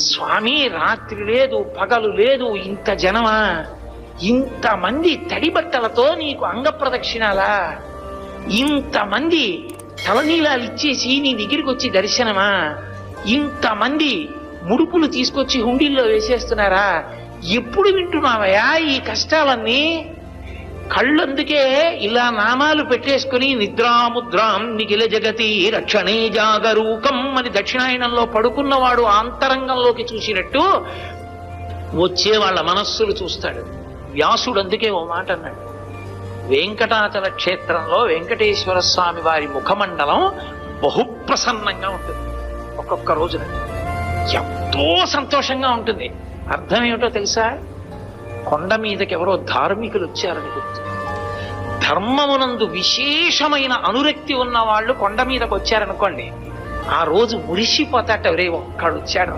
స్వామి రాత్రి లేదు పగలు లేదు, ఇంత జనమా, ఇంతమంది తడి బట్టలతో నీకు అంగ ప్రదక్షిణాలా, ఇంతమంది తలనీలాలు ఇచ్చేసి నీ దగ్గరికి వచ్చి దర్శనమా, ఇంతమంది ముడుపులు తీసుకొచ్చి హుండీల్లో వేసేస్తున్నారా, ఎప్పుడు వింటున్నావయ్యా ఈ కష్టాలన్నీ? కళ్ళందుకే ఇలా నామాలు పెట్టేసుకుని నిద్రాముద్రాం నిఖిల జగతి రక్షణే జాగరూకం అని దక్షిణాయనంలో పడుకున్నవాడు ఆంతరంగంలోకి చూసినట్టు వచ్చే వాళ్ళ మనస్సులు చూస్తాడు. వ్యాసుడు అందుకే ఓ మాట అన్నాడు, వెంకటాచల క్షేత్రంలో వెంకటేశ్వర స్వామి వారి ముఖమండలం బహుప్రసన్నంగా ఉంటుంది. ఒక్కొక్క రోజున ఎంతో సంతోషంగా ఉంటుంది. అర్థం ఏమిటో తెలుసా? కొండ మీదకి ఎవరో ధార్మికులు వచ్చారని గుర్తు. ధర్మమునందు విశేషమైన అనురక్తి ఉన్న వాళ్ళు కొండ మీదకి వచ్చారనుకోండి, ఆ రోజు మురిసిపోతాట, ఒరే ఒక్కడు వచ్చాడు